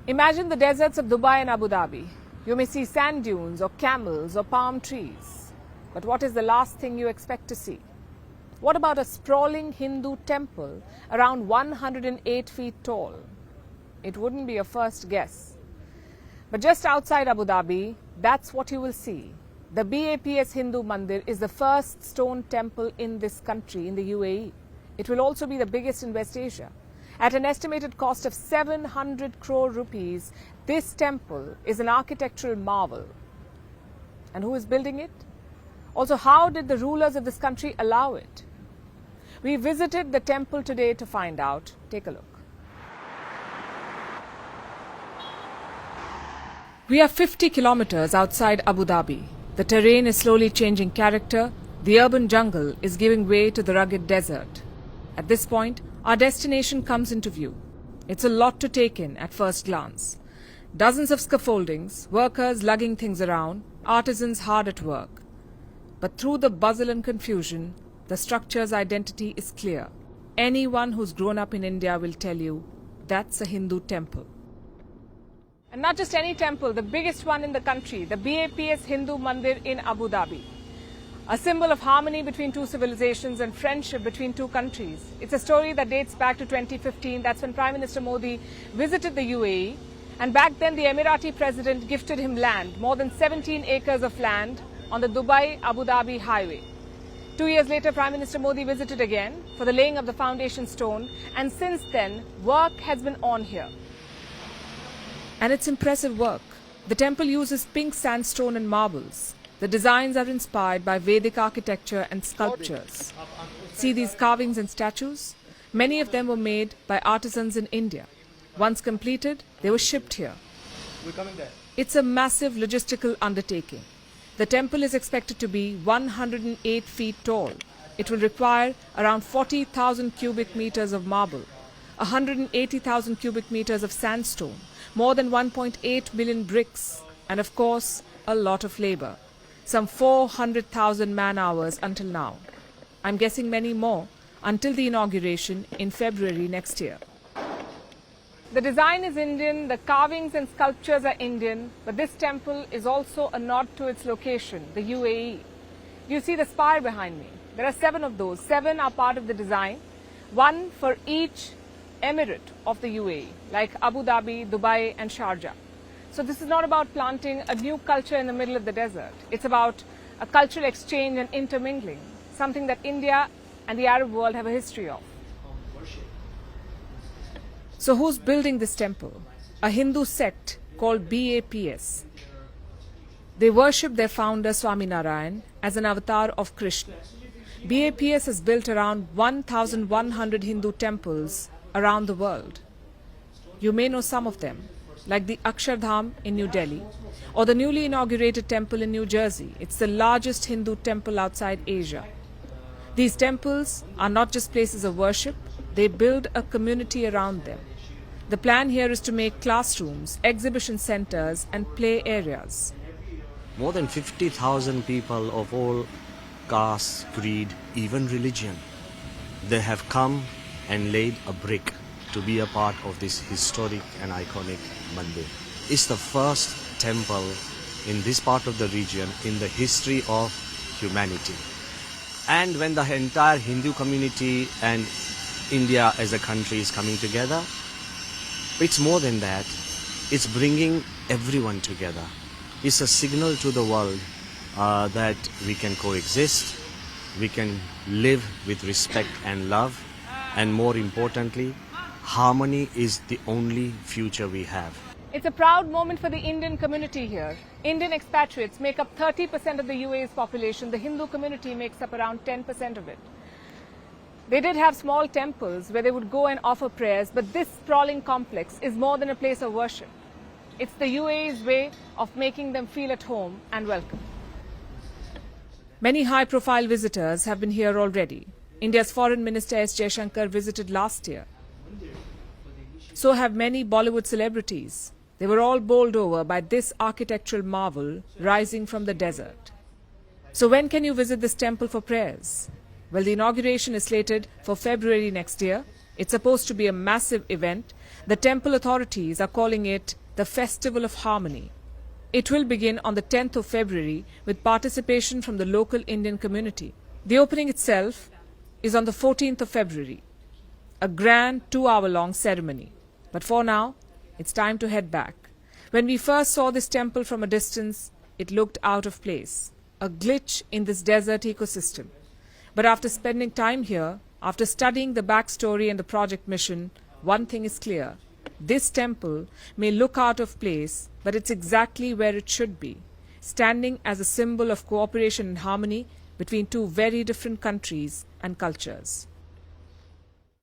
Imagine the deserts of Dubai and Abu Dhabi. You may see sand dunes or camels or palm trees. But what is the last thing you expect to see? What about a sprawling Hindu temple around 108 feet tall? It wouldn't be a first guess. But just outside Abu Dhabi, that's what you will see. The BAPS Hindu Mandir is the first stone temple in this country, in the UAE. It will also be the biggest in West Asia. At an estimated cost of 700 crore rupees, this temple is an architectural marvel. And who is building it? Also, how did the rulers of this country allow it? We visited the temple today to find out. Take a look. We are 50 kilometers outside Abu Dhabi. The terrain is slowly changing character. The urban jungle is giving way to the rugged desert. At this point, our destination comes into view. It's a lot to take in at first glance. Dozens of scaffoldings, workers lugging things around, artisans hard at work. But through the bustle and confusion, the structure's identity is clear. Anyone who's grown up in India will tell you that's a Hindu temple. And not just any temple, the biggest one in the country, the BAPS Hindu Mandir in Abu Dhabi. A symbol of harmony between two civilizations and friendship between two countries. It's a story that dates back to 2015. That's when Prime Minister Modi visited the UAE. And back then, the Emirati president gifted him land, more than 17 acres of land on the Dubai-Abu Dhabi highway. 2 years later, Prime Minister Modi visited again for the laying of the foundation stone. And since then, work has been on here. And it's impressive work. The temple uses pink sandstone and marbles. The designs are inspired by Vedic architecture and sculptures. See these carvings and statues? Many of them were made by artisans in India. Once completed, they were shipped here. It's a massive logistical undertaking. The temple is expected to be 108 feet tall. It will require around 40,000 cubic meters of marble, 180,000 cubic meters of sandstone, more than 1.8 million bricks, and of course, a lot of labor. Some 400,000 man-hours until now. I'm guessing many more until the inauguration in February next year. The design is Indian, the carvings and sculptures are Indian, but this temple is also a nod to its location, the UAE. You see the spire behind me. There are 7 of those. 7 are part of the design, one for each emirate of the UAE, like Abu Dhabi, Dubai and Sharjah. So this is not about planting a new culture in the middle of the desert. It's about a cultural exchange and intermingling, something that India and the Arab world have a history of. So who's building this temple? A Hindu sect called BAPS. They worship their founder Swaminarayan as an avatar of Krishna. BAPS has built around 1,100 Hindu temples around the world. You may know some of them, like the Akshardham in New Delhi, or the newly inaugurated temple in New Jersey. It's the largest Hindu temple outside Asia. These temples are not just places of worship, they build a community around them. The plan here is to make classrooms, exhibition centers, and play areas. More than 50,000 people of all castes, creed, even religion, they have come and laid a brick to be a part of this historic and iconic mandir. It's the first temple in this part of the region in the history of humanity. And when the entire Hindu community and India as a country is coming together, it's more than that. It's bringing everyone together. It's a signal to the world that we can coexist, we can live with respect and love, and more importantly, harmony is the only future we have. It's a proud moment for the Indian community here. Indian expatriates make up 30% of the UAE's population. The Hindu community makes up around 10% of it. They did have small temples where they would go and offer prayers, but this sprawling complex is more than a place of worship. It's the UAE's way of making them feel at home and welcome. Many high-profile visitors have been here already. India's Foreign Minister S. Jaishankar visited last year. So have many Bollywood celebrities. They were all bowled over by this architectural marvel rising from the desert. So when can you visit this temple for prayers? Well, the inauguration is slated for February next year. It's supposed to be a massive event. The temple authorities are calling it the Festival of Harmony. It will begin on the 10th of February with participation from the local Indian community. The opening itself is on the 14th of February, a grand 2-hour-long ceremony. But for now, it's time to head back. When we first saw this temple from a distance, it looked out of place, a glitch in this desert ecosystem. But after spending time here, after studying the backstory and the project mission, one thing is clear. This temple may look out of place, but it's exactly where it should be, standing as a symbol of cooperation and harmony between two very different countries and cultures.